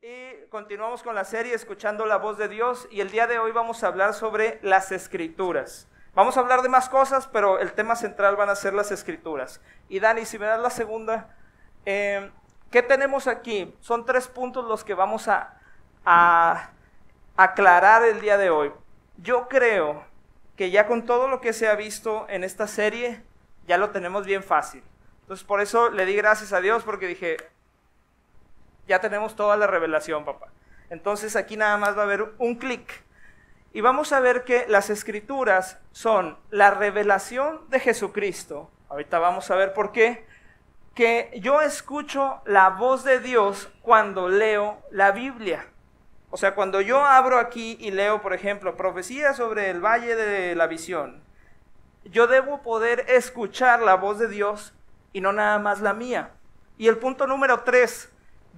Y continuamos con la serie Escuchando la Voz de Dios, y el día de hoy vamos a hablar sobre las Escrituras. Vamos a hablar de más cosas, pero el tema central van a ser las Escrituras. Y Dani, si me das la segunda, ¿qué tenemos aquí? Son 3 puntos los que vamos a aclarar el día de hoy. Yo creo que ya con todo lo que se ha visto en esta serie, ya lo tenemos bien fácil. Entonces por eso le di gracias a Dios, porque dije, ya tenemos toda la revelación, papá. Entonces aquí nada más va a haber un clic. Y vamos a ver que las Escrituras son la revelación de Jesucristo. Ahorita vamos a ver por qué. Que yo escucho la voz de Dios cuando leo la Biblia. O sea, cuando yo abro aquí y leo, por ejemplo, profecía sobre el Valle de la Visión, yo debo poder escuchar la voz de Dios y no nada más la mía. Y el punto número 3,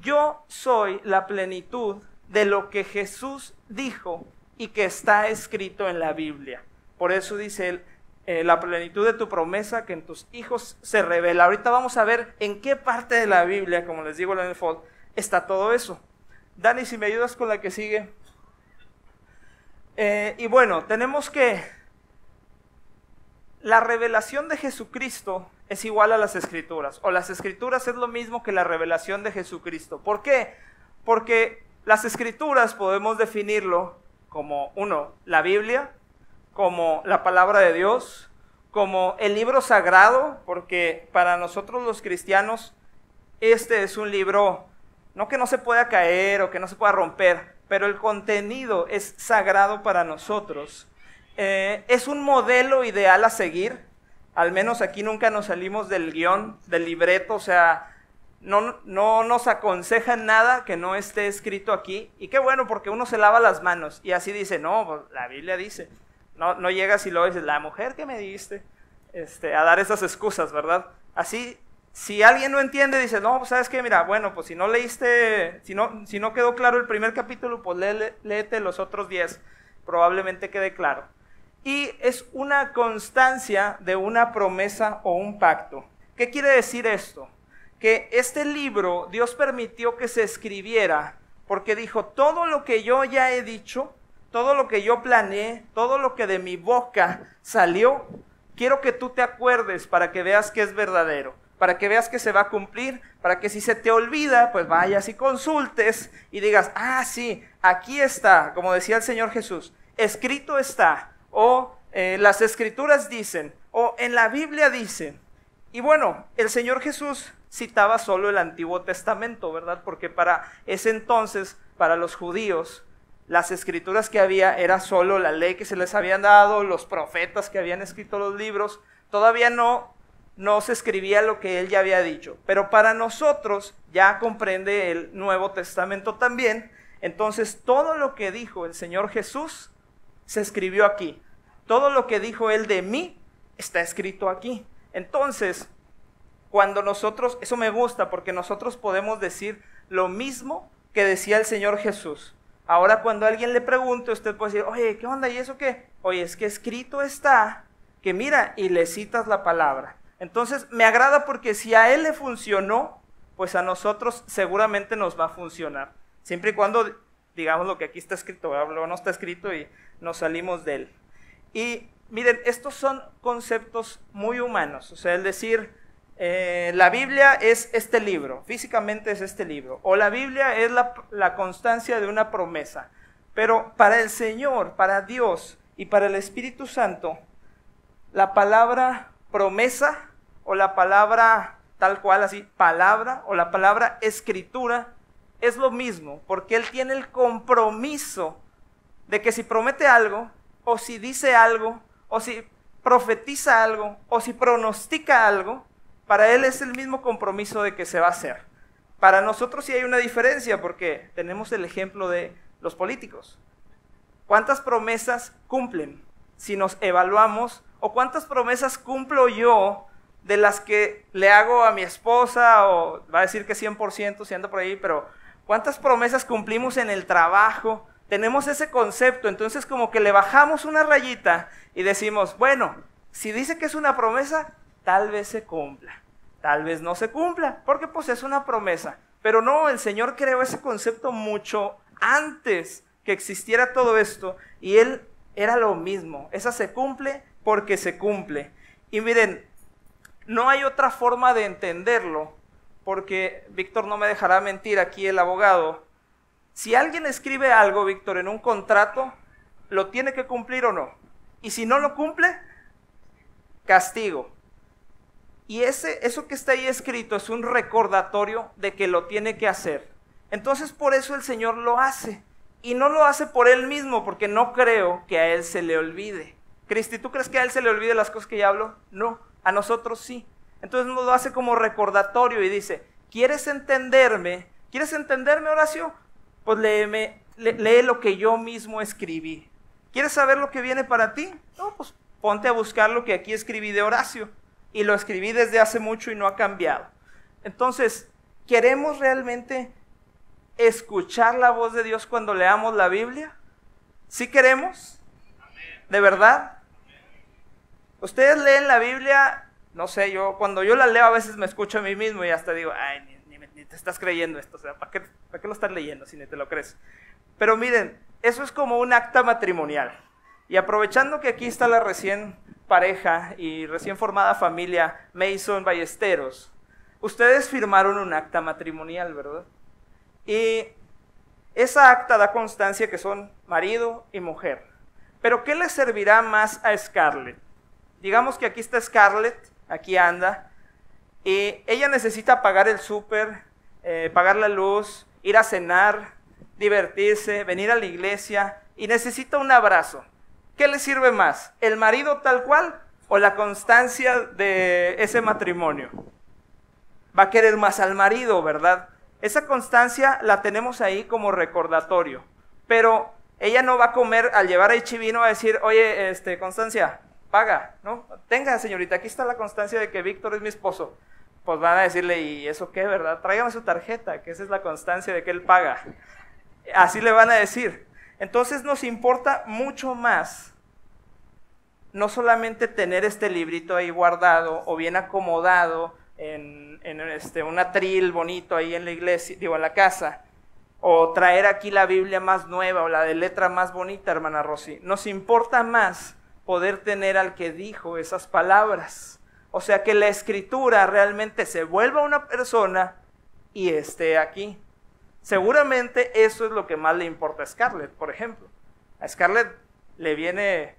yo soy la plenitud de lo que Jesús dijo y que está escrito en la Biblia. Por eso dice él, la plenitud de tu promesa que en tus hijos se revela. Ahorita vamos a ver en qué parte de la Biblia, como les digo en el fold, está todo eso. Dani, si me ayudas con la que sigue. Y bueno, tenemos que la revelación de Jesucristo es igual a las Escrituras, o las Escrituras es lo mismo que la revelación de Jesucristo. ¿Por qué? Porque las Escrituras podemos definirlo como, la Biblia, como la palabra de Dios, como el libro sagrado, porque para nosotros los cristianos este es un libro, no que no se pueda caer o que no se pueda romper, pero el contenido es sagrado para nosotros. Es un modelo ideal a seguir. Al menos aquí nunca nos salimos del guión, del libreto, o sea, no nos aconsejan nada que no esté escrito aquí. Y qué bueno, porque uno se lava las manos y así dice, no, pues la Biblia dice. No llegas y luego dices, la mujer que me diste, a dar esas excusas, ¿verdad? Así, si alguien no entiende, dice, no, pues sabes qué, mira, bueno, pues si no leíste, si no quedó claro el primer capítulo, pues léete los otros 10, probablemente quede claro. Y es una constancia de una promesa o un pacto. ¿Qué quiere decir esto? Que este libro Dios permitió que se escribiera porque dijo, todo lo que yo ya he dicho, todo lo que yo planeé, todo lo que de mi boca salió, quiero que tú te acuerdes para que veas que es verdadero, para que veas que se va a cumplir, para que si se te olvida, pues vayas y consultes y digas, sí, aquí está, como decía el Señor Jesús, escrito está. O las Escrituras dicen, o en la Biblia dicen. Y bueno, el Señor Jesús citaba solo el Antiguo Testamento, ¿verdad? Porque para ese entonces, para los judíos, las Escrituras que había era solo la ley que se les habían dado, los profetas que habían escrito los libros. Todavía no se escribía lo que él ya había dicho. Pero para nosotros ya comprende el Nuevo Testamento también. Entonces todo lo que dijo el Señor Jesús se escribió aquí. Todo lo que dijo él de mí está escrito aquí. Entonces, cuando nosotros, eso me gusta porque nosotros podemos decir lo mismo que decía el Señor Jesús. Ahora cuando alguien le pregunte, usted puede decir, oye, ¿qué onda? ¿Y eso qué? Oye, es que escrito está, que mira, y le citas la palabra. Entonces, me agrada porque si a él le funcionó, pues a nosotros seguramente nos va a funcionar. Siempre y cuando digamos lo que aquí está escrito, luego no está escrito y nos salimos de él. Y miren, estos son conceptos muy humanos, o sea, el decir, la Biblia es este libro, físicamente es este libro, o la Biblia es la constancia de una promesa, pero para el Señor, para Dios y para el Espíritu Santo, la palabra promesa o la palabra tal cual así, palabra o la palabra escritura, es lo mismo, porque Él tiene el compromiso de que si promete algo, o si dice algo, o si profetiza algo, o si pronostica algo, para Él es el mismo compromiso de que se va a hacer. Para nosotros sí hay una diferencia, porque tenemos el ejemplo de los políticos. ¿Cuántas promesas cumplen? Si nos evaluamos, o cuántas promesas cumplo yo de las que le hago a mi esposa, o va a decir que 100% si anda por ahí, pero ¿cuántas promesas cumplimos en el trabajo? Tenemos ese concepto, entonces como que le bajamos una rayita y decimos, bueno, si dice que es una promesa, tal vez se cumpla, tal vez no se cumpla, porque pues es una promesa. Pero no, el Señor creó ese concepto mucho antes que existiera todo esto, y Él era lo mismo. Esa se cumple porque se cumple. Y miren, no hay otra forma de entenderlo, porque Víctor no me dejará mentir aquí, el abogado. Si alguien escribe algo, Víctor, en un contrato, ¿lo tiene que cumplir o no? Y si no lo cumple, castigo. Y eso que está ahí escrito es un recordatorio de que lo tiene que hacer. Entonces por eso el Señor lo hace. Y no lo hace por Él mismo, porque no creo que a Él se le olvide. Cristi, ¿tú crees que a Él se le olvide las cosas que ya hablo? No, a nosotros sí. Entonces nos lo hace como recordatorio y dice, ¿quieres entenderme? ¿Quieres entenderme, Horacio? Pues lee lo que yo mismo escribí. ¿Quieres saber lo que viene para ti? No, pues ponte a buscar lo que aquí escribí de Horacio. Y lo escribí desde hace mucho y no ha cambiado. Entonces, ¿queremos realmente escuchar la voz de Dios cuando leamos la Biblia? ¿Sí queremos? ¿De verdad? Ustedes leen la Biblia, no sé, cuando yo la leo a veces me escucho a mí mismo y hasta digo, ay, ni te estás creyendo esto, o sea, ¿para qué lo estás leyendo si ni te lo crees? Pero miren, eso es como un acta matrimonial. Y aprovechando que aquí está la recién pareja y recién formada familia Mason Ballesteros, ustedes firmaron un acta matrimonial, ¿verdad? Y esa acta da constancia que son marido y mujer. Pero ¿qué le servirá más a Scarlett? Digamos que aquí está Scarlett, aquí anda, y ella necesita pagar el súper, pagar la luz, ir a cenar, divertirse, venir a la iglesia, y necesita un abrazo. ¿Qué le sirve más? ¿El marido tal cual o la constancia de ese matrimonio? Va a querer más al marido, ¿verdad? Esa constancia la tenemos ahí como recordatorio, pero ella no va a comer al llevar a H-Vino a decir, oye, Constancia, paga, ¿no? Tenga, señorita, aquí está la constancia de que Víctor es mi esposo. Pues van a decirle, ¿y eso qué, verdad? Tráigame su tarjeta, que esa es la constancia de que él paga. Así le van a decir. Entonces nos importa mucho más no solamente tener este librito ahí guardado o bien acomodado en un atril bonito ahí en la iglesia, digo, en la casa, o traer aquí la Biblia más nueva o la de letra más bonita, hermana Rosy. Nos importa más poder tener al que dijo esas palabras. O sea, que la Escritura realmente se vuelva una persona y esté aquí. Seguramente eso es lo que más le importa a Scarlett, por ejemplo. A Scarlett le viene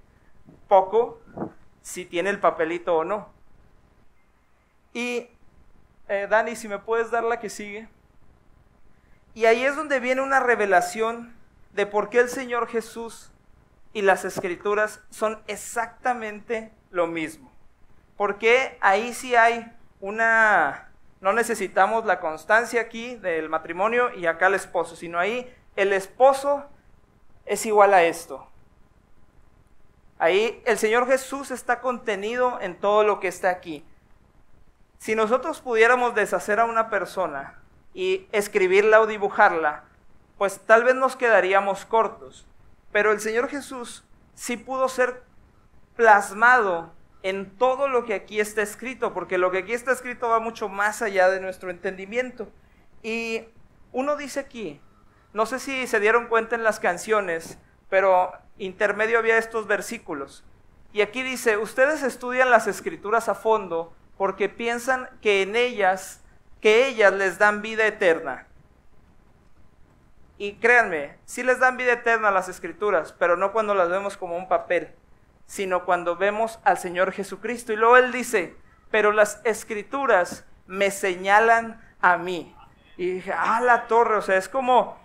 poco si tiene el papelito o no. Y Dani, si me puedes dar la que sigue. Y ahí es donde viene una revelación de por qué el Señor Jesús y las Escrituras son exactamente lo mismo. Porque ahí sí hay no necesitamos la constancia aquí del matrimonio y acá el esposo, sino ahí el esposo es igual a esto. Ahí el Señor Jesús está contenido en todo lo que está aquí. Si nosotros pudiéramos deshacer a una persona y escribirla o dibujarla, pues tal vez nos quedaríamos cortos. Pero el Señor Jesús sí pudo ser plasmado en todo lo que aquí está escrito, porque lo que aquí está escrito va mucho más allá de nuestro entendimiento. Y uno dice aquí, no sé si se dieron cuenta en las canciones, pero intermedio había estos versículos. Y aquí dice, ustedes estudian las Escrituras a fondo porque piensan que ellas les dan vida eterna. Y créanme, sí les dan vida eterna las Escrituras, pero no cuando las vemos como un papel, sino cuando vemos al Señor Jesucristo. Y luego Él dice, pero las Escrituras me señalan a mí. Y dije, la torre, o sea, es como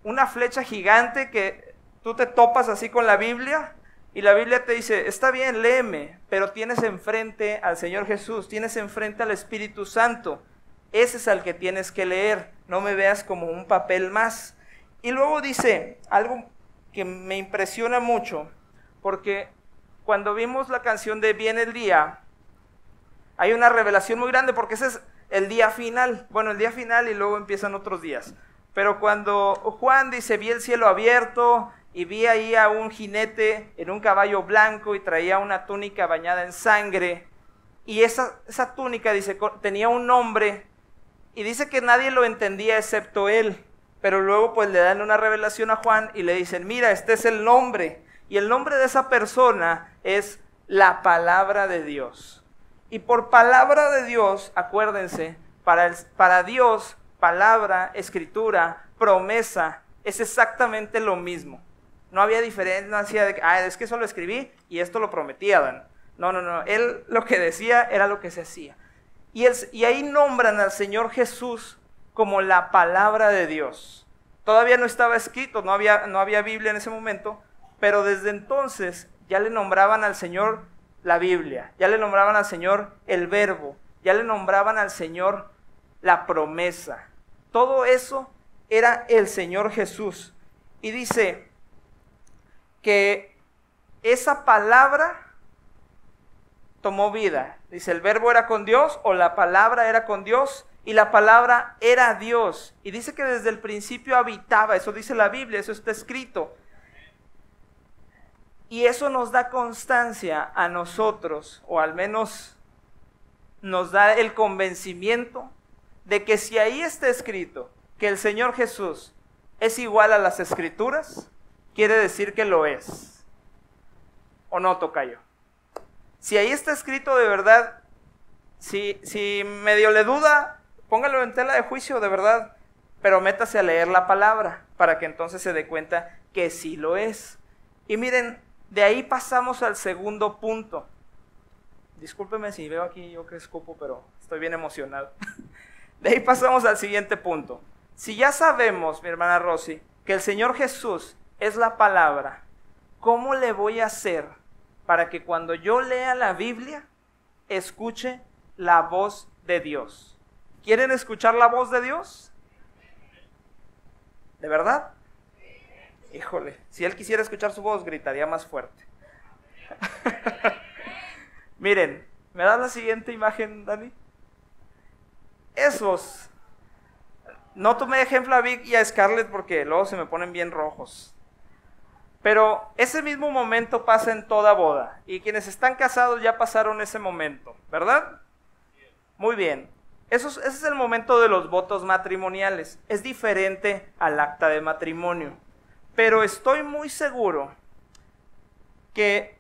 una flecha gigante que tú te topas así con la Biblia, y la Biblia te dice, está bien, léeme, pero tienes enfrente al Señor Jesús, tienes enfrente al Espíritu Santo. Ese es al que tienes que leer, no me veas como un papel más. Y luego dice algo que me impresiona mucho, porque cuando vimos la canción de Viene el Día, hay una revelación muy grande, porque ese es el día final. Bueno, el día final y luego empiezan otros días. Pero cuando Juan dice, vi el cielo abierto y vi ahí a un jinete en un caballo blanco y traía una túnica bañada en sangre, y esa túnica, dice, tenía un nombre, Y dice que nadie lo entendía excepto él. Pero luego pues le dan una revelación a Juan y le dicen, mira, este es el nombre. Y el nombre de esa persona es la palabra de Dios. Y por palabra de Dios, acuérdense, para Dios, palabra, escritura, promesa, es exactamente lo mismo. No había diferencia de que, es que eso lo escribí y esto lo prometí a Adán. No. Él lo que decía era lo que se hacía. Y ahí nombran al Señor Jesús como la palabra de Dios. Todavía no estaba escrito, no había Biblia en ese momento, pero desde entonces ya le nombraban al Señor la Biblia, ya le nombraban al Señor el Verbo, ya le nombraban al Señor la promesa. Todo eso era el Señor Jesús. Y dice que esa palabra tomó vida. Dice, el verbo era con Dios, o la palabra era con Dios, y la palabra era Dios. Y dice que desde el principio habitaba, eso dice la Biblia, eso está escrito. Y eso nos da constancia a nosotros, o al menos nos da el convencimiento de que si ahí está escrito que el Señor Jesús es igual a las Escrituras, quiere decir que lo es. ¿O no, tocayo? Si ahí está escrito de verdad, si medio le duda, póngalo en tela de juicio de verdad, pero métase a leer la palabra para que entonces se dé cuenta que sí lo es. Y miren, de ahí pasamos al segundo punto. Discúlpeme si veo aquí yo que escupo, pero estoy bien emocionado. De ahí pasamos al siguiente punto. Si ya sabemos, mi hermana Rosy, que el Señor Jesús es la palabra, ¿cómo le voy a hacer para que cuando yo lea la Biblia, escuche la voz de Dios? ¿Quieren escuchar la voz de Dios? ¿De verdad? Híjole, si Él quisiera escuchar su voz, gritaría más fuerte. Miren, ¿me das la siguiente imagen, Dani? Esos, no tomé ejemplo a Vic y a Scarlett porque luego se me ponen bien rojos. Pero ese mismo momento pasa en toda boda. Y quienes están casados ya pasaron ese momento, ¿verdad? Muy bien. Ese es el momento de los votos matrimoniales. Es diferente al acta de matrimonio. Pero estoy muy seguro que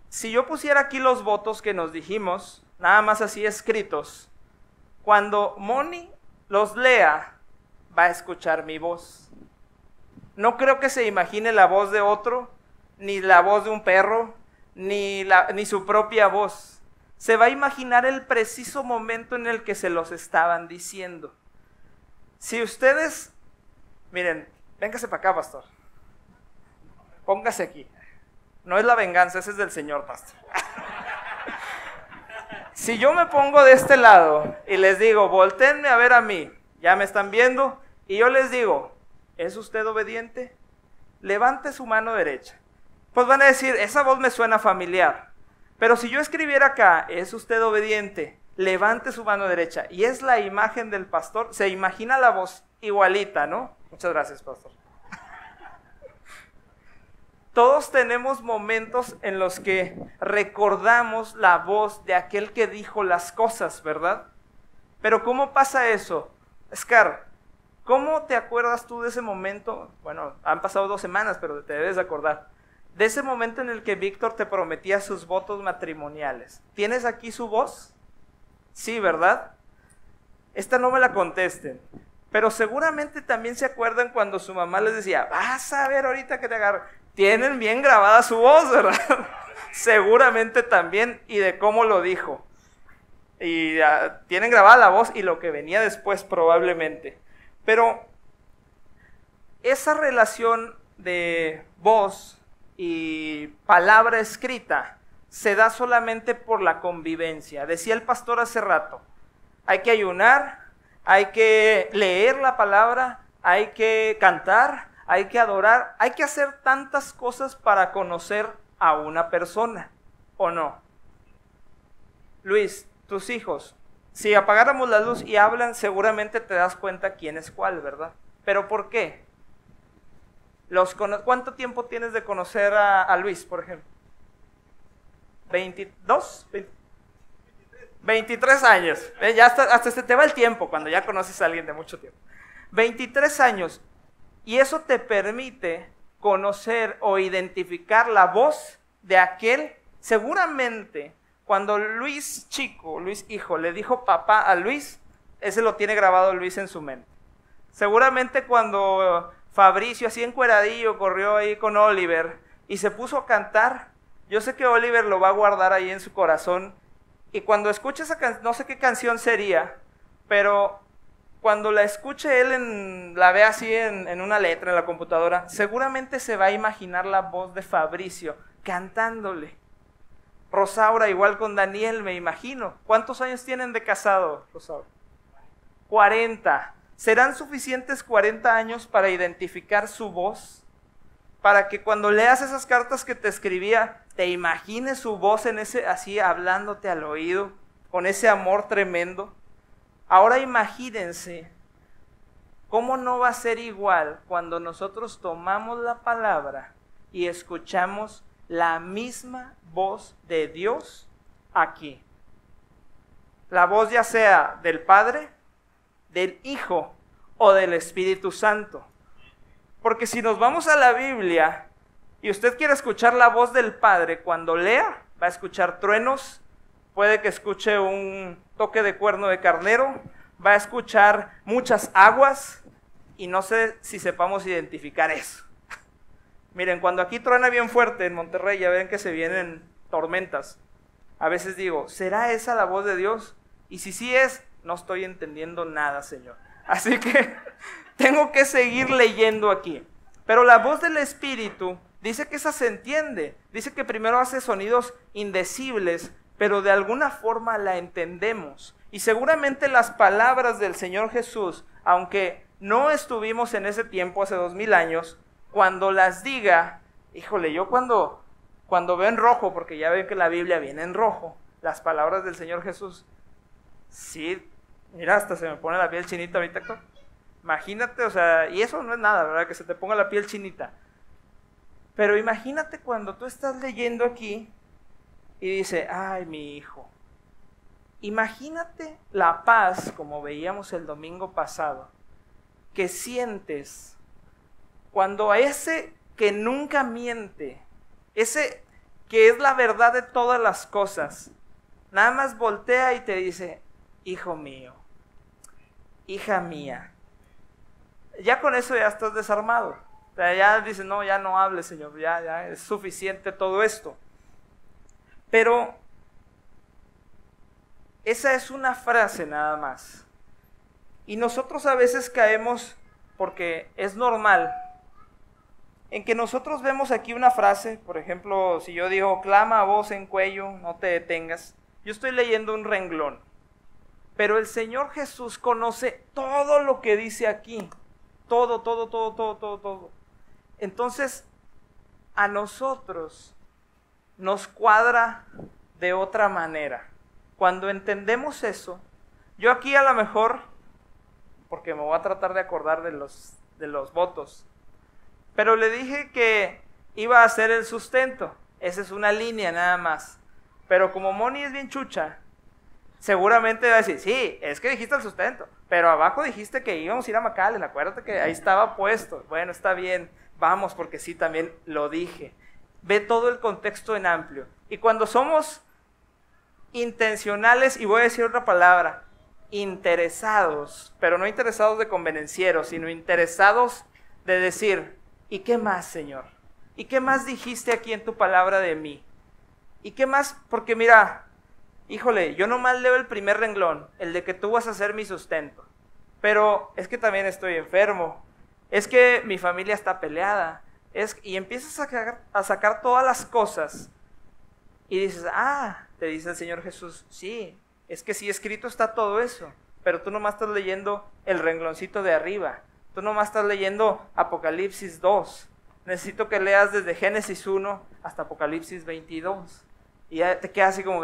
si yo pusiera aquí los votos que nos dijimos, nada más así escritos, cuando Moni los lea, va a escuchar mi voz. No creo que se imagine la voz de otro, ni la voz de un perro, ni su propia voz. Se va a imaginar el preciso momento en el que se los estaban diciendo. Si ustedes, miren, véngase para acá, pastor. Póngase aquí. No es la venganza, ese es del Señor, pastor. Si yo me pongo de este lado y les digo, voltéenme a ver a mí, ya me están viendo, y yo les digo, ¿es usted obediente? Levante su mano derecha. Pues van a decir, esa voz me suena familiar. Pero si yo escribiera acá, ¿es usted obediente? Levante su mano derecha. Y es la imagen del pastor. Se imagina la voz igualita, ¿no? Muchas gracias, pastor. Todos tenemos momentos en los que recordamos la voz de aquel que dijo las cosas, ¿verdad? Pero ¿cómo pasa eso? Scar, ¿cómo te acuerdas tú de ese momento? Bueno, han pasado 2 semanas, pero te debes acordar. De ese momento en el que Víctor te prometía sus votos matrimoniales. ¿Tienes aquí su voz? Sí, ¿verdad? Esta no me la contesten. Pero seguramente también se acuerdan cuando su mamá les decía, vas a ver ahorita que te agarro. Tienen bien grabada su voz, ¿verdad? Seguramente también, y de cómo lo dijo. Y tienen grabada la voz y lo que venía después probablemente. Pero esa relación de voz y palabra escrita se da solamente por la convivencia. Decía el pastor hace rato, hay que ayunar, hay que leer la palabra, hay que cantar, hay que adorar, hay que hacer tantas cosas para conocer a una persona, ¿o no? Luis, tus hijos, si apagáramos la luz y hablan, seguramente te das cuenta quién es cuál, ¿verdad? ¿Pero por qué? ¿Cuánto tiempo tienes de conocer a Luis, por ejemplo? ¿22? 23 años. Ya hasta se te va el tiempo cuando ya conoces a alguien de mucho tiempo. 23 años. Y eso te permite conocer o identificar la voz de aquel. Seguramente cuando Luis chico, Luis hijo, le dijo papá a Luis, ese lo tiene grabado Luis en su mente. Seguramente cuando Fabricio así encueradillo corrió ahí con Oliver y se puso a cantar, yo sé que Oliver lo va a guardar ahí en su corazón. Y cuando escuche esa canción, no sé qué canción sería, pero cuando la escuche él, la ve así en una letra en la computadora, seguramente se va a imaginar la voz de Fabricio cantándole. Rosaura igual con Daniel, me imagino. ¿Cuántos años tienen de casado, Rosaura? 40. ¿Serán suficientes 40 años para identificar su voz? Para que cuando leas esas cartas que te escribía, te imagines su voz en ese, así hablándote al oído, con ese amor tremendo. Ahora imagínense, ¿cómo no va a ser igual cuando nosotros tomamos la palabra y escuchamos la misma voz de Dios aquí? La voz ya sea del Padre, del Hijo o del Espíritu Santo. Porque si nos vamos a la Biblia y usted quiere escuchar la voz del Padre, cuando lea, va a escuchar truenos, puede que escuche un toque de cuerno de carnero, va a escuchar muchas aguas y no sé si sepamos identificar eso. Miren, cuando aquí truena bien fuerte en Monterrey, ya ven que se vienen tormentas. A veces digo, ¿será esa la voz de Dios? Y si sí es, no estoy entendiendo nada, Señor. Así que tengo que seguir leyendo aquí. Pero la voz del Espíritu dice que esa se entiende. Dice que primero hace sonidos indecibles, pero de alguna forma la entendemos. Y seguramente las palabras del Señor Jesús, aunque no estuvimos en ese tiempo, hace 2000 años, cuando las diga, híjole, yo cuando veo en rojo, porque ya ven que la Biblia viene en rojo, las palabras del Señor Jesús, sí, mira, hasta se me pone la piel chinita ahorita, Héctor. Imagínate, o sea, y eso no es nada, ¿verdad? Que se te ponga la piel chinita. Pero imagínate cuando tú estás leyendo aquí y dice, ay, mi hijo. Imagínate la paz, como veíamos el domingo pasado, que sientes cuando a ese que nunca miente, ese que es la verdad de todas las cosas, nada más voltea y te dice, hijo mío, hija mía. Ya con eso ya estás desarmado. O sea, ya dices, no, ya no hables, Señor, ya es suficiente todo esto. Pero esa es una frase nada más. Y nosotros a veces caemos, porque es normal, en que nosotros vemos aquí una frase, por ejemplo, si yo digo, clama a voz en cuello, no te detengas. Yo estoy leyendo un renglón. Pero el Señor Jesús conoce todo lo que dice aquí. Todo. Entonces, a nosotros nos cuadra de otra manera. Cuando entendemos eso, yo aquí a lo mejor, porque me voy a tratar de acordar de los votos, pero le dije que iba a hacer el sustento. Esa es una línea nada más. Pero como Moni es bien chucha, seguramente va a decir, sí, es que dijiste el sustento, pero abajo dijiste que íbamos a ir a McAllen, acuérdate que ahí estaba puesto. Bueno, está bien, vamos, porque sí, también lo dije. Ve todo el contexto en amplio. Y cuando somos intencionales, y voy a decir otra palabra, interesados, pero no interesados de convenencieros, sino interesados de decir, ¿y qué más, Señor? ¿Y qué más dijiste aquí en tu palabra de mí? ¿Y qué más? Porque mira, híjole, yo nomás leo el primer renglón, el de que tú vas a ser mi sustento. Pero es que también estoy enfermo, es que mi familia está peleada, y empiezas a sacar todas las cosas y dices, te dice el Señor Jesús, sí, es que sí escrito está todo eso, pero tú nomás estás leyendo el rengloncito de arriba, tú nomás estás leyendo Apocalipsis 2, necesito que leas desde Génesis 1 hasta Apocalipsis 22, y ya te quedas así como,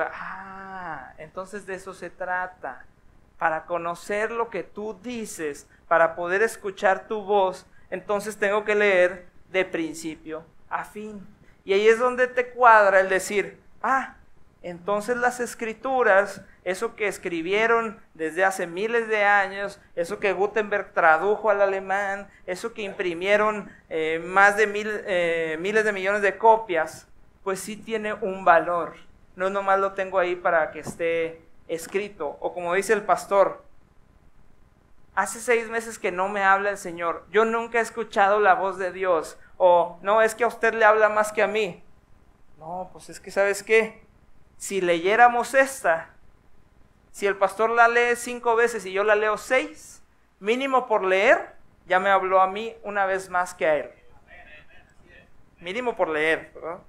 entonces de eso se trata, para conocer lo que tú dices, para poder escuchar tu voz, entonces tengo que leer de principio a fin. Y ahí es donde te cuadra el decir, Entonces las escrituras, eso que escribieron desde hace miles de años, eso que Gutenberg tradujo al alemán, eso que imprimieron más de miles de millones de copias, pues sí tiene un valor. No nomás lo tengo ahí para que esté escrito. O como dice el pastor, hace 6 meses que no me habla el Señor, yo nunca he escuchado la voz de Dios. O no, es que a usted le habla más que a mí. No, pues es que ¿sabes qué? Si leyéramos esta, si el pastor la lee 5 veces y yo la leo 6, mínimo por leer, ya me habló a mí una vez más que a él. Mínimo por leer, ¿verdad?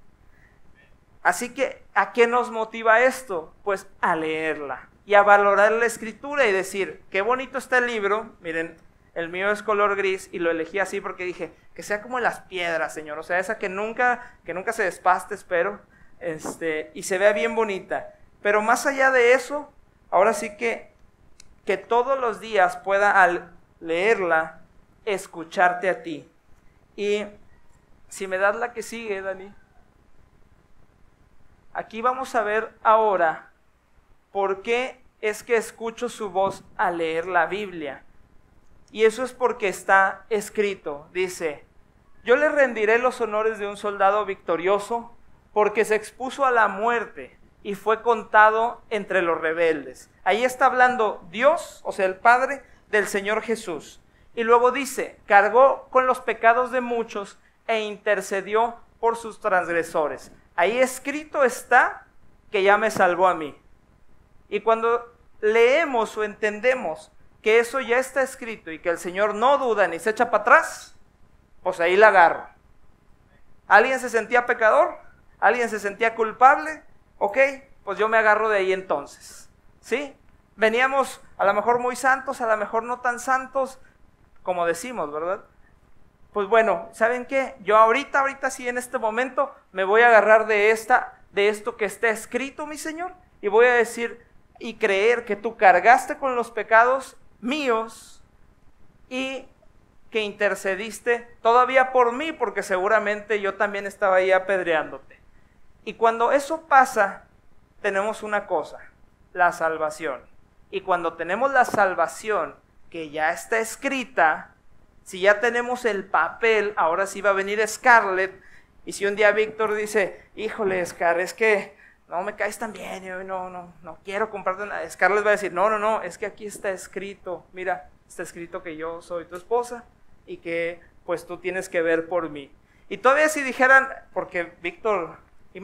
Así que, ¿a qué nos motiva esto? Pues a leerla y a valorar la escritura y decir, qué bonito está el libro. Miren, el mío es color gris y lo elegí así porque dije, que sea como las piedras, Señor. O sea, esa que nunca se despaste, espero. Y se vea bien bonita. Pero más allá de eso, ahora sí que todos los días pueda al leerla, escucharte a ti. Y si me das la que sigue, Dani. Aquí vamos a ver ahora por qué es que escucho su voz al leer la Biblia. Y eso es porque está escrito. Dice, yo le rendiré los honores de un soldado victorioso, porque se expuso a la muerte y fue contado entre los rebeldes. Ahí está hablando Dios, o sea el Padre del Señor Jesús. Y luego dice, cargó con los pecados de muchos e intercedió por sus transgresores. Ahí escrito está que ya me salvó a mí. Y cuando leemos o entendemos que eso ya está escrito y que el Señor no duda ni se echa para atrás, pues ahí la agarro. ¿Alguien se sentía pecador? ¿Alguien se sentía culpable? Ok, pues yo me agarro de ahí entonces, ¿sí? Veníamos a lo mejor muy santos, a lo mejor no tan santos, como decimos, ¿verdad? Pues bueno, ¿saben qué? Yo ahorita sí, en este momento, me voy a agarrar de esto que está escrito, mi Señor, y voy a decir y creer que tú cargaste con los pecados míos y que intercediste todavía por mí, porque seguramente yo también estaba ahí apedreándote. Y cuando eso pasa, tenemos una cosa, la salvación. Y cuando tenemos la salvación que ya está escrita, si ya tenemos el papel, ahora sí va a venir Scarlett, y si un día Víctor dice, híjole Scar, es que no me caes tan bien, yo no quiero comprarte nada. Scarlett va a decir, no, es que aquí está escrito, mira, está escrito que yo soy tu esposa y que pues tú tienes que ver por mí. Y todavía si dijeran, porque Víctor,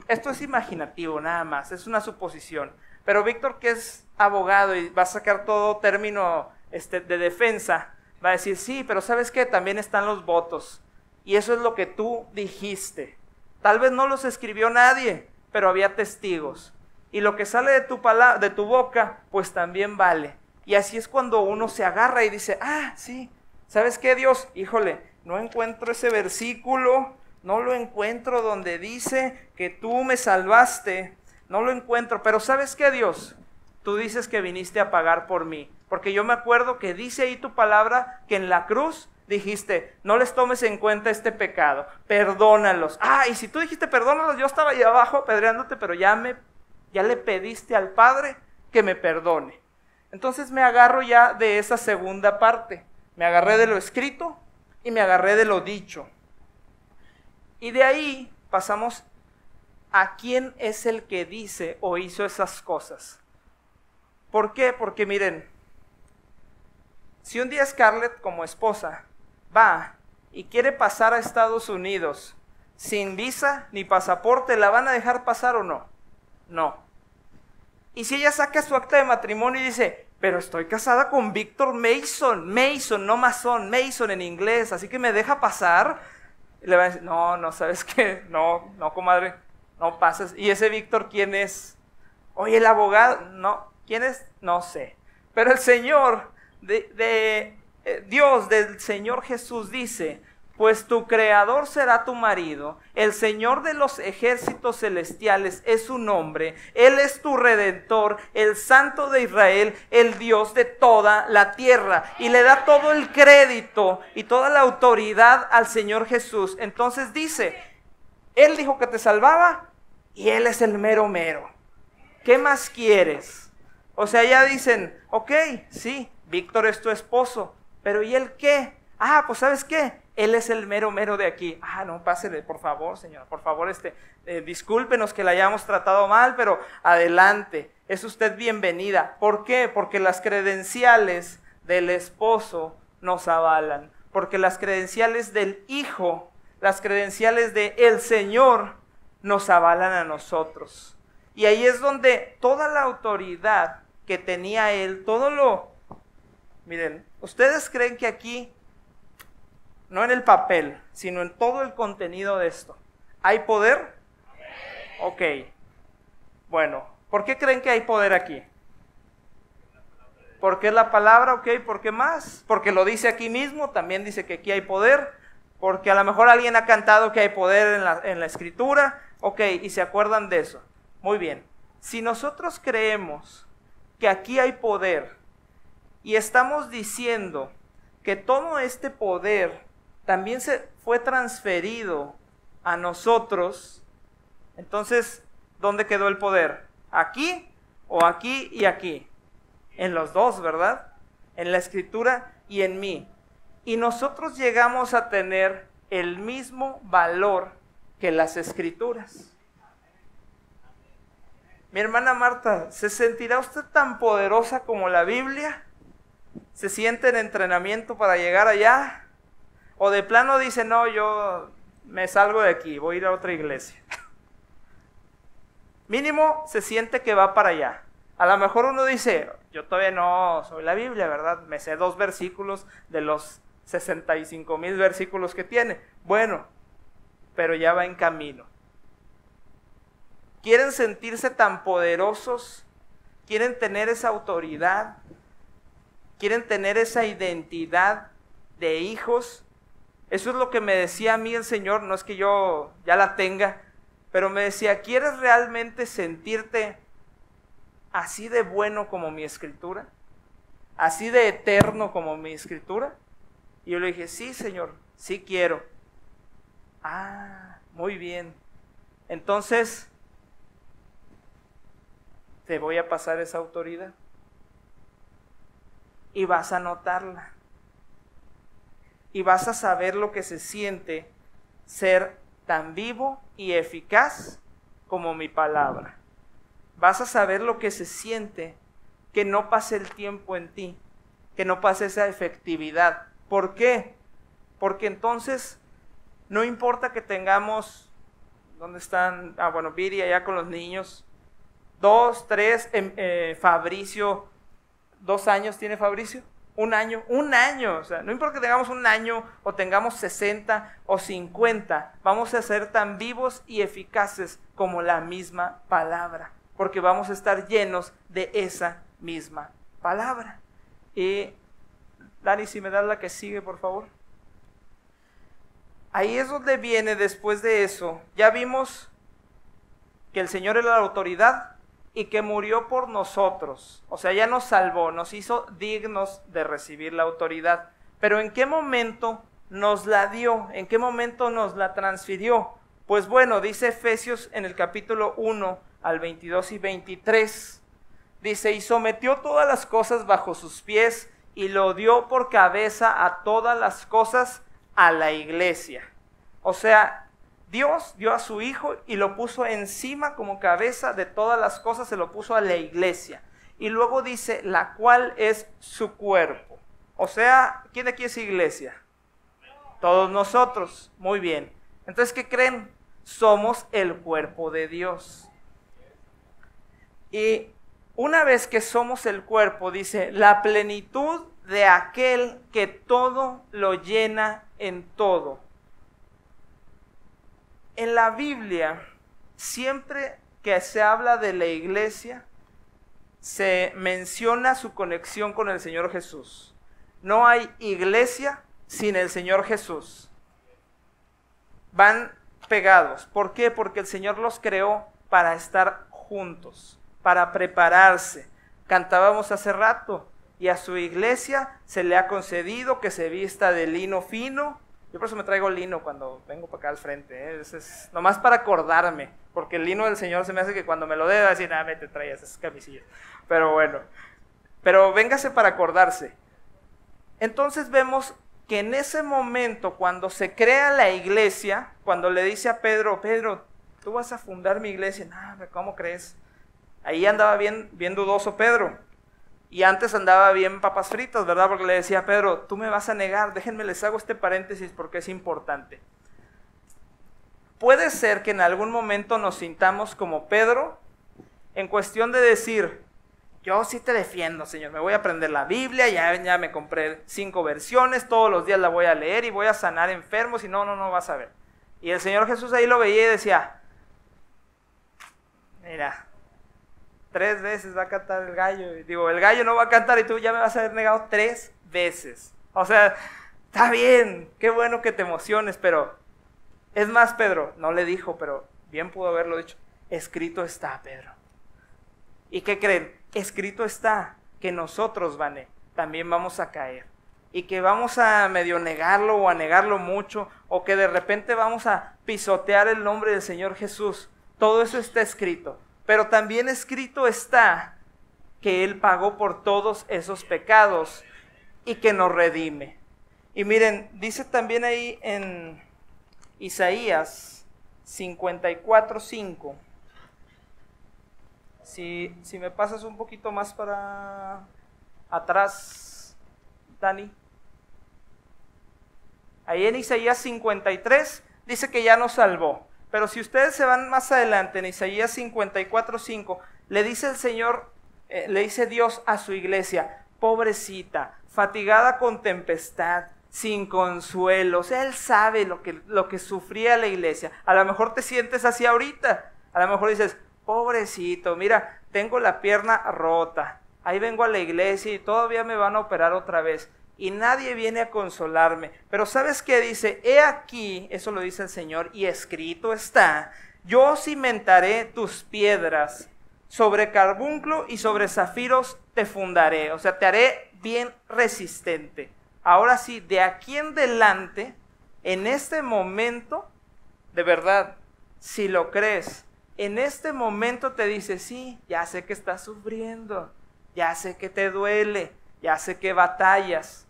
esto es imaginativo nada más, es una suposición, pero Víctor, que es abogado y va a sacar todo término de defensa, va a decir, sí, pero ¿sabes qué? También están los votos, y eso es lo que tú dijiste. Tal vez no los escribió nadie, pero había testigos, y lo que sale de tu boca, pues también vale. Y así es cuando uno se agarra y dice, sí, ¿sabes qué, Dios? Híjole, no encuentro ese versículo, no lo encuentro donde dice que tú me salvaste, no lo encuentro, pero ¿sabes qué, Dios? Tú dices que viniste a pagar por mí, porque yo me acuerdo que dice ahí tu palabra que en la cruz dijiste, no les tomes en cuenta este pecado, perdónalos. Y si tú dijiste perdónalos, yo estaba ahí abajo apedreándote, pero ya le pediste al Padre que me perdone. Entonces me agarro ya de esa segunda parte, me agarré de lo escrito y me agarré de lo dicho. Y de ahí pasamos a quién es el que dice o hizo esas cosas. ¿Por qué? Porque miren, si un día Scarlett como esposa va y quiere pasar a Estados Unidos sin visa ni pasaporte, ¿la van a dejar pasar o no? No. Y si ella saca su acta de matrimonio y dice, pero estoy casada con Víctor Mason, no Mason, Mason en inglés, así que me deja pasar, y le va a decir, no, ¿sabes qué? No, comadre, no pases. ¿Y ese Víctor quién es? Oye, el abogado, no, ¿quién es? No sé. Pero el Señor, Dios del Señor Jesús dice, pues tu creador será tu marido, el Señor de los ejércitos celestiales es su nombre, Él es tu redentor, el Santo de Israel, el Dios de toda la tierra. Y le da todo el crédito y toda la autoridad al Señor Jesús. Entonces dice, Él dijo que te salvaba y Él es el mero mero. ¿qué más quieres? O sea, ya dicen, ok, sí, Víctor es tu esposo, pero ¿y él qué? Ah, pues ¿sabes qué? Él es el mero mero de aquí. Ah, no, pásele, por favor, señora, por favor, discúlpenos que la hayamos tratado mal, pero adelante, es usted bienvenida. ¿Por qué? Porque las credenciales del esposo nos avalan, porque las credenciales del hijo, las credenciales del Señor nos avalan a nosotros. Y ahí es donde toda la autoridad que tenía él, miren, ¿ustedes creen que aquí, no en el papel, sino en todo el contenido de esto, hay poder? Ok, bueno, ¿por qué creen que hay poder aquí? Porque es la palabra, ok, ¿por qué más? Porque lo dice aquí mismo, también dice que aquí hay poder, porque a lo mejor alguien ha cantado que hay poder en la escritura, ok, y se acuerdan de eso. Muy bien, si nosotros creemos que aquí hay poder y estamos diciendo que todo este poder también se fue transferido a nosotros, entonces, ¿dónde quedó el poder? ¿Aquí o aquí y aquí? En los dos, ¿verdad? En la escritura y en mí. Y nosotros llegamos a tener el mismo valor que las escrituras. Mi hermana Marta, ¿se sentirá usted tan poderosa como la Biblia? ¿Se siente en entrenamiento para llegar allá? ¿O de plano dice, no, yo me salgo de aquí, voy a ir a otra iglesia? Mínimo se siente que va para allá. A lo mejor uno dice, yo todavía no soy la Biblia, ¿verdad? Me sé 2 versículos de los 65,000 versículos que tiene. Bueno, pero ya va en camino. ¿Quieren sentirse tan poderosos? ¿Quieren tener esa autoridad? ¿Quieren tener esa identidad de hijos? Eso es lo que me decía a mí el Señor, no es que yo ya la tenga, pero me decía, ¿quieres realmente sentirte así de bueno como mi escritura? ¿Así de eterno como mi escritura? Y yo le dije, sí, Señor, sí quiero. Ah, muy bien. Entonces, te voy a pasar esa autoridad. Y vas a notarla. Y vas a saber lo que se siente ser tan vivo y eficaz como mi palabra. Vas a saber lo que se siente que no pase el tiempo en ti, que no pase esa efectividad. ¿Por qué? Porque entonces no importa que tengamos, ¿dónde están? Bueno, Viri allá con los niños, 2, 3, Fabricio, 2 años tiene Fabricio, 1 año, o sea, no importa que tengamos 1 año o tengamos 60 o 50, vamos a ser tan vivos y eficaces como la misma palabra, porque vamos a estar llenos de esa misma palabra. Y Dani, si me das la que sigue, por favor. Ahí es donde viene después de eso. Ya vimos que el Señor es la autoridad y que murió por nosotros. O sea, ya nos salvó, nos hizo dignos de recibir la autoridad. Pero ¿en qué momento nos la dio? ¿En qué momento nos la transfirió? Pues bueno, dice Efesios en el capítulo 1 al 22 y 23. Dice, y sometió todas las cosas bajo sus pies y lo dio por cabeza a todas las cosas a la iglesia. O sea, Dios dio a su Hijo y lo puso encima como cabeza de todas las cosas, se lo puso a la iglesia. Y luego dice, la cual es su cuerpo. O sea, ¿quién de aquí es iglesia? Todos nosotros. Muy bien. Entonces, ¿qué creen? Somos el cuerpo de Dios. Y una vez que somos el cuerpo, dice, la plenitud de aquel que todo lo llena en todo. En la Biblia, siempre que se habla de la iglesia, se menciona su conexión con el Señor Jesús. No hay iglesia sin el Señor Jesús. Van pegados. ¿Por qué? Porque el Señor los creó para estar juntos, para prepararse. Cantábamos hace rato, y a su iglesia se le ha concedido que se vista de lino fino, Yo por eso me traigo lino cuando vengo para acá al frente, ¿eh? Es nomás para acordarme, porque el lino del Señor se me hace que cuando me lo dé va a decir, me te traías esas camisillas. Pero bueno, pero véngase para acordarse. Entonces vemos que en ese momento, cuando se crea la iglesia, cuando le dice a Pedro, Pedro, tú vas a fundar mi iglesia. No, ¿cómo crees? Ahí andaba bien dudoso Pedro. Y antes andaba bien papas fritas, ¿verdad? Porque le decía a Pedro, tú me vas a negar. Déjenme les hago este paréntesis porque es importante. Puede ser que en algún momento nos sintamos como Pedro en cuestión de decir, yo sí te defiendo, Señor, me voy a aprender la Biblia, ya me compré 5 versiones, todos los días la voy a leer y voy a sanar enfermos y no vas a ver. Y el Señor Jesús ahí lo veía y decía, mira, 3 veces va a cantar el gallo. Y digo, el gallo no va a cantar y tú ya me vas a haber negado 3 veces. O sea, está bien, qué bueno que te emociones, pero es más, Pedro, no le dijo, pero bien pudo haberlo dicho, escrito está, Pedro. ¿Y qué creen? Escrito está que nosotros, Vane, también vamos a caer. Y que vamos a medio negarlo o a negarlo mucho, o que de repente vamos a pisotear el nombre del Señor Jesús. Todo eso está escrito. Pero también escrito está que Él pagó por todos esos pecados y que nos redime. Y miren, dice también ahí en Isaías 54:5. Si me pasas un poquito más para atrás, Dani. Ahí en Isaías 53 dice que ya nos salvó. Pero si ustedes se van más adelante en Isaías 54:5, le dice el Señor, le dice Dios a su iglesia, pobrecita, fatigada con tempestad, sin consuelo. O sea, Él sabe lo que sufría la iglesia. A lo mejor te sientes así ahorita. A lo mejor dices, pobrecito, mira, tengo la pierna rota. Ahí vengo a la iglesia y todavía me van a operar otra vez. Y nadie viene a consolarme. Pero ¿sabes qué dice? He aquí, eso lo dice el Señor, y escrito está, yo cimentaré tus piedras, sobre carbunclo y sobre zafiros te fundaré. O sea, te haré bien resistente. Ahora sí, de aquí en adelante, en este momento, de verdad, si lo crees, en este momento te dice, sí, ya sé que estás sufriendo, ya sé que te duele, ya sé que batallas.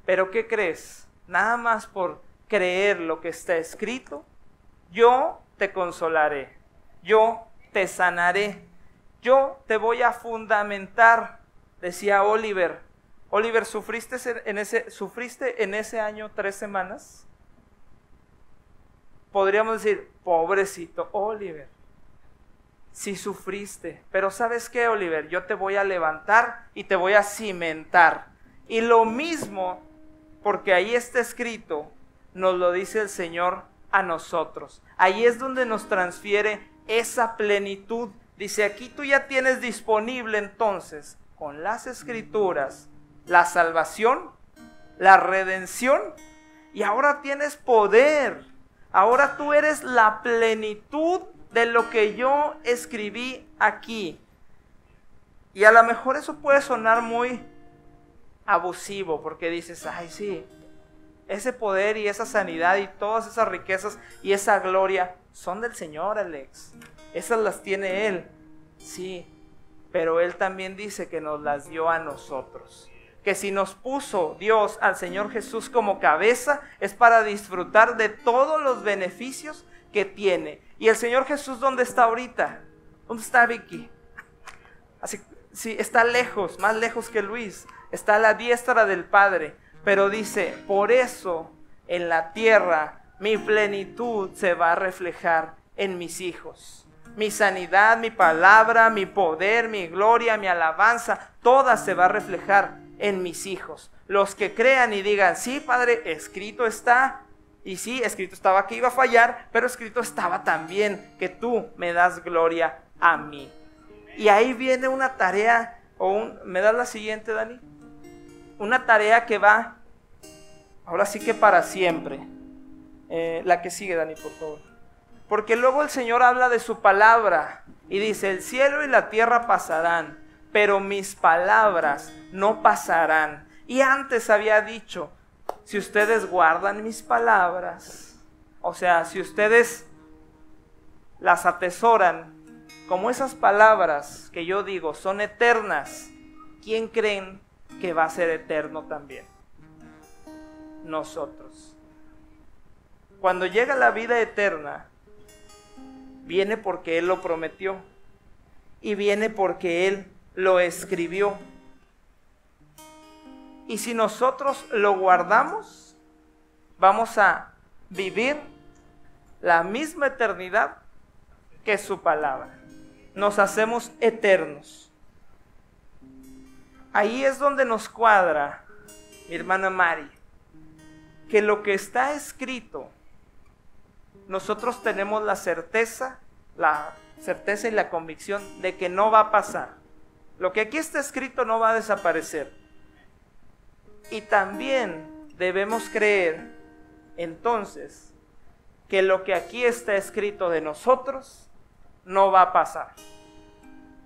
Pero ¿qué crees? Nada más por creer lo que está escrito, yo te consolaré, yo te sanaré, yo te voy a fundamentar, decía Oliver. Oliver, ¿sufriste en ese año 3 semanas? Podríamos decir, pobrecito Oliver, sí sufriste, pero ¿sabes qué, Oliver? Yo te voy a levantar y te voy a cimentar. Y lo mismo, porque ahí está escrito, nos lo dice el Señor a nosotros. Ahí es donde nos transfiere esa plenitud. Dice, aquí tú ya tienes disponible entonces, con las Escrituras, la salvación, la redención, y ahora tienes poder. Ahora tú eres la plenitud de lo que yo escribí aquí. Y a lo mejor eso puede sonar muy abusivo, porque dices, ay sí, ese poder y esa sanidad y todas esas riquezas y esa gloria son del Señor, Alex. Esas las tiene Él, sí, pero Él también dice que nos las dio a nosotros. Que si nos puso Dios al Señor Jesús como cabeza, es para disfrutar de todos los beneficios que tiene. ¿Y el Señor Jesús dónde está ahorita? ¿Dónde está Vicky? Así, sí, está lejos, más lejos que Luis. Está a la diestra del Padre. Pero dice, por eso en la tierra mi plenitud se va a reflejar en mis hijos. Mi sanidad, mi palabra, mi poder, mi gloria, mi alabanza, toda se va a reflejar en mis hijos. Los que crean y digan, sí, Padre, escrito está. Y sí, escrito estaba que iba a fallar, pero escrito estaba también que tú me das gloria a mí. Y ahí viene una tarea, ¿me das la siguiente, Dani? Una tarea que va, ahora sí que para siempre. La que sigue, Dani, por favor. Porque luego el Señor habla de su palabra y dice, el cielo y la tierra pasarán, pero mis palabras no pasarán. Y antes había dicho, si ustedes guardan mis palabras, o sea, si ustedes las atesoran, como esas palabras que yo digo son eternas, ¿quién creen que va a ser eterno también? Nosotros. Cuando llega la vida eterna, viene porque Él lo prometió y viene porque Él lo escribió. Y si nosotros lo guardamos, vamos a vivir la misma eternidad que su palabra. Nos hacemos eternos. Ahí es donde nos cuadra, mi hermana Mari, que lo que está escrito, nosotros tenemos la certeza y la convicción de que no va a pasar. Lo que aquí está escrito no va a desaparecer. Y también debemos creer, entonces, que lo que aquí está escrito de nosotros no va a pasar.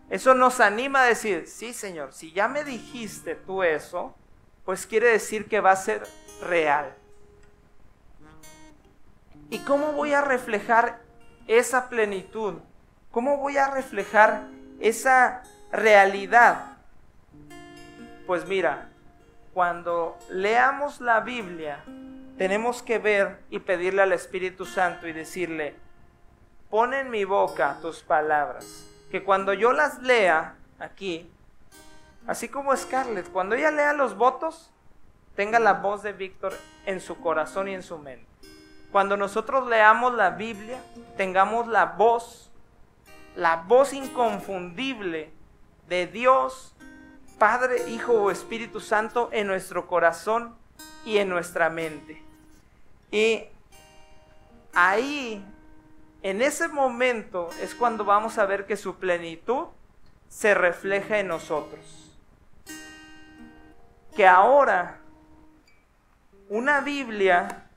Eso nos anima a decir, sí, Señor, si ya me dijiste tú eso, pues quiere decir que va a ser real. ¿Y cómo voy a reflejar esa plenitud? ¿Cómo voy a reflejar esa realidad? Pues mira, cuando leamos la Biblia, tenemos que ver y pedirle al Espíritu Santo y decirle, pon en mi boca tus palabras, que cuando yo las lea aquí, así como Scarlett, cuando ella lea los votos, tenga la voz de Víctor en su corazón y en su mente. Cuando nosotros leamos la Biblia, tengamos la voz inconfundible de Dios, Padre, Hijo o Espíritu Santo en nuestro corazón y en nuestra mente. Y ahí, en ese momento, es cuando vamos a ver que su plenitud se refleja en nosotros. Que ahora, una Biblia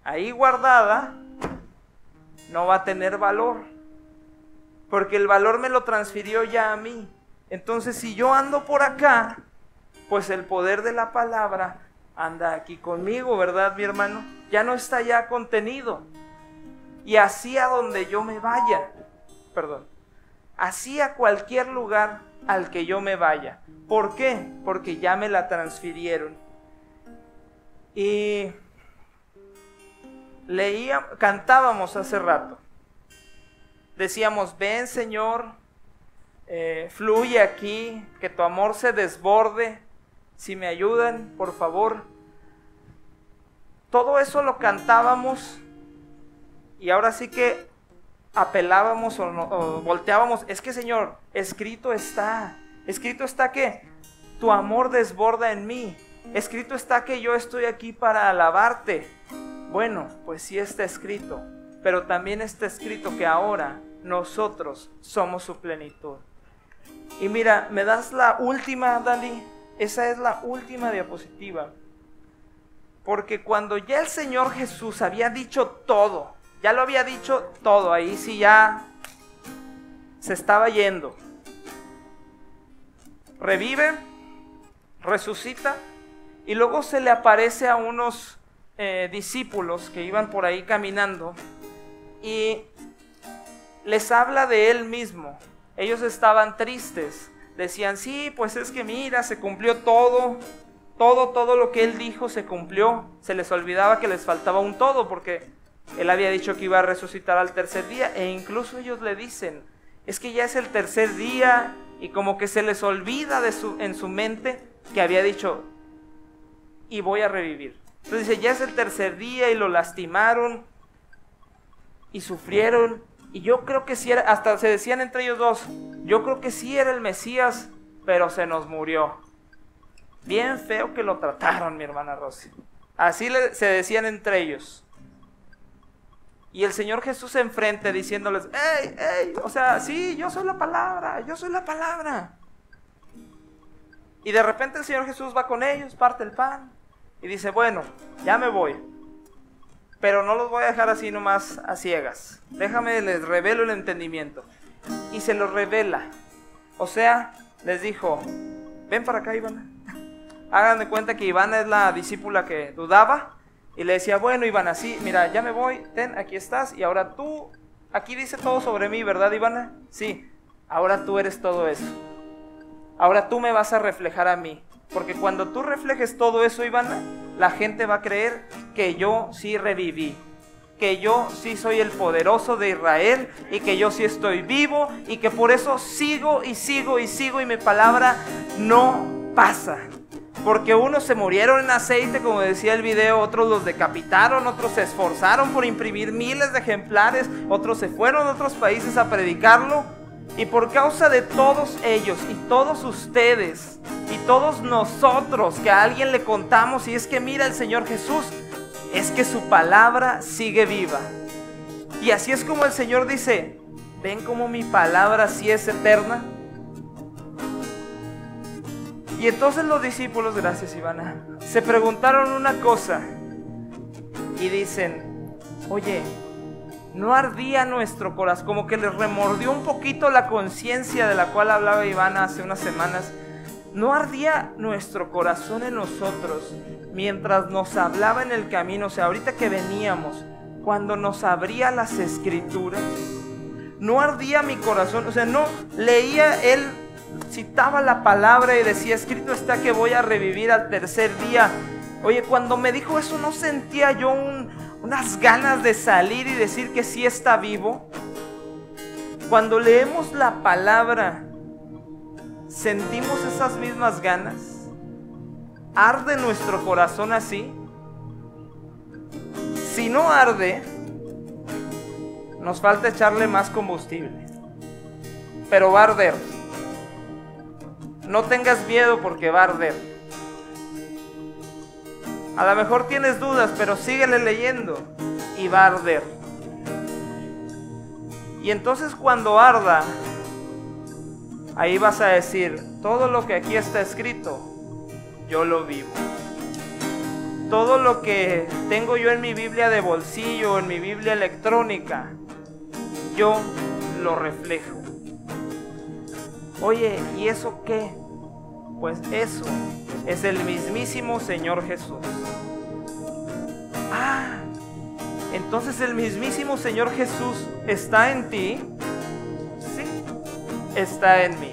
ahí guardada no va a tener valor, porque el valor me lo transfirió ya a mí. Entonces, si yo ando por acá, pues el poder de la palabra anda aquí conmigo, ¿verdad, mi hermano? Ya no está ya contenido. Y así a donde yo me vaya, así a cualquier lugar al que yo me vaya. ¿Por qué? Porque ya me la transfirieron. Y cantábamos hace rato. Decíamos, ven Señor, fluye aquí, que tu amor se desborde. Si me ayudan, por favor. Todo eso lo cantábamos y ahora sí que apelábamos o volteábamos. Es que Señor, escrito está que tu amor desborda en mí. Escrito está que yo estoy aquí para alabarte. Bueno, pues sí está escrito, pero también está escrito que ahora nosotros somos su plenitud. Y mira, ¿me das la última, Dali? Esa es la última diapositiva. Porque cuando ya el Señor Jesús había dicho todo, ya lo había dicho todo, ahí sí ya se estaba yendo. Revive, resucita y luego se le aparece a unos discípulos que iban por ahí caminando y les habla de Él mismo. Ellos estaban tristes, decían, sí, pues es que mira, se cumplió todo lo que Él dijo se cumplió. Se les olvidaba que les faltaba un todo, porque Él había dicho que iba a resucitar al tercer día, e incluso ellos le dicen, es que ya es el tercer día, y como que se les olvida en su mente que había dicho, y voy a revivir. Entonces dice, ya es el tercer día, y lo lastimaron, y sufrieron, y yo creo que sí era, hasta se decían entre ellos dos, yo creo que sí era el Mesías, pero se nos murió. Bien feo que lo trataron, mi hermana Rosy. Así se decían entre ellos. Y el Señor Jesús enfrente diciéndoles, ¡ey! O sea, sí, yo soy la palabra. Y de repente el Señor Jesús va con ellos, parte el pan y dice, bueno, ya me voy, pero no los voy a dejar así nomás a ciegas. Déjame, les revelo el entendimiento. Y se los revela. O sea, les dijo, ven para acá, Iván. Hagan de cuenta que Ivana es la discípula que dudaba y le decía, bueno, Ivana, sí, mira, ya me voy, ten, aquí estás, y ahora tú, aquí dice todo sobre mí, ¿verdad, Ivana? Sí, ahora tú eres todo eso. Ahora tú me vas a reflejar a mí, porque cuando tú reflejes todo eso, Ivana, la gente va a creer que yo sí reviví, que yo sí soy el poderoso de Israel y que yo sí estoy vivo y que por eso sigo y sigo y sigo y mi palabra no pasa. Porque unos se murieron en aceite, como decía el video, otros los decapitaron, otros se esforzaron por imprimir miles de ejemplares, otros se fueron a otros países a predicarlo. Y por causa de todos ellos y todos ustedes y todos nosotros que a alguien le contamos, y es que mira el Señor Jesús, es que su palabra sigue viva. Y así es como el Señor dice, ¿ven cómo mi palabra sí es eterna? Y entonces los discípulos, gracias Ivana, se preguntaron una cosa y dicen, oye, ¿no ardía nuestro corazón? Como que les remordió un poquito la conciencia de la cual hablaba Ivana hace unas semanas. ¿No ardía nuestro corazón en nosotros mientras nos hablaba en el camino? O sea, ahorita que veníamos, cuando nos abría las escrituras, ¿no ardía mi corazón? O sea, no leía él, citaba la palabra y decía, escrito está que voy a revivir al tercer día. Oye, cuando me dijo eso, ¿no sentía yo unas ganas de salir y decir que sí está vivo? Cuando leemos la palabra, ¿sentimos esas mismas ganas? ¿Arde nuestro corazón así? Si no arde, nos falta echarle más combustible, pero va a arder. No tengas miedo porque va a arder. A lo mejor tienes dudas, pero síguele leyendo y va a arder. Y entonces cuando arda, ahí vas a decir, todo lo que aquí está escrito, yo lo vivo. Todo lo que tengo yo en mi Biblia de bolsillo, en mi Biblia electrónica, yo lo reflejo. Oye, ¿y eso qué? Pues eso es el mismísimo Señor Jesús. Ah, entonces el mismísimo Señor Jesús está en ti. Sí, está en mí.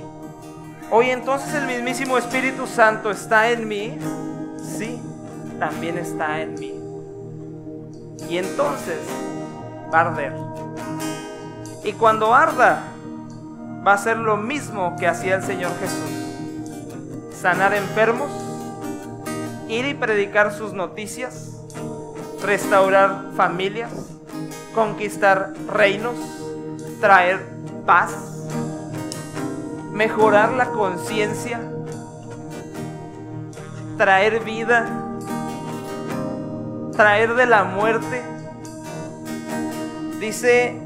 Oye, entonces el mismísimo Espíritu Santo está en mí. Sí, también está en mí. Y entonces va a arder. Y cuando arda, va a ser lo mismo que hacía el Señor Jesús: sanar enfermos, ir y predicar sus noticias, restaurar familias, conquistar reinos, traer paz, mejorar la conciencia, traer vida, traer de la muerte. Dice,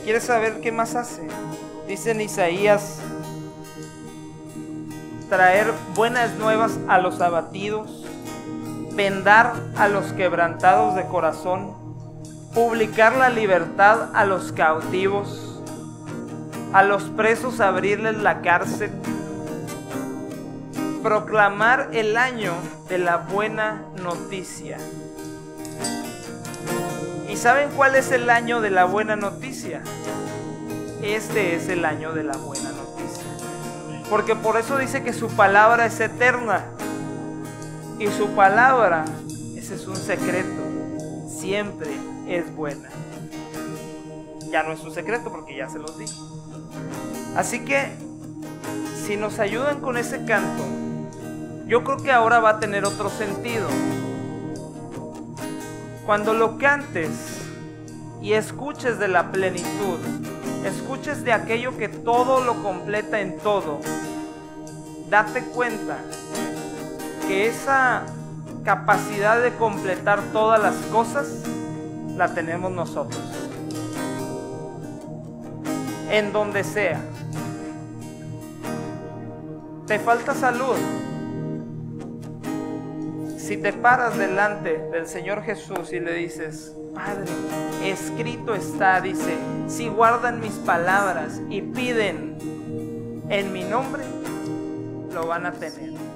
¿quieres saber qué más hace? Dice en Isaías, traer buenas nuevas a los abatidos, vendar a los quebrantados de corazón, publicar la libertad a los cautivos, a los presos abrirles la cárcel, proclamar el año de la buena noticia. ¿Y saben cuál es el año de la buena noticia? Este es el año de la buena noticia. Porque por eso dice que su palabra es eterna. Y su palabra, ese es un secreto, siempre es buena. Ya no es un secreto porque ya se los dije. Así que, si nos ayudan con ese canto, yo creo que ahora va a tener otro sentido. Cuando lo cantes y escuches de la plenitud, escuches de aquello que todo lo completa en todo, date cuenta que esa capacidad de completar todas las cosas la tenemos nosotros. En donde sea. ¿Te falta salud? Si te paras delante del Señor Jesús y le dices, Padre, escrito está, dice, si guardan mis palabras y piden en mi nombre, lo lo van a tener.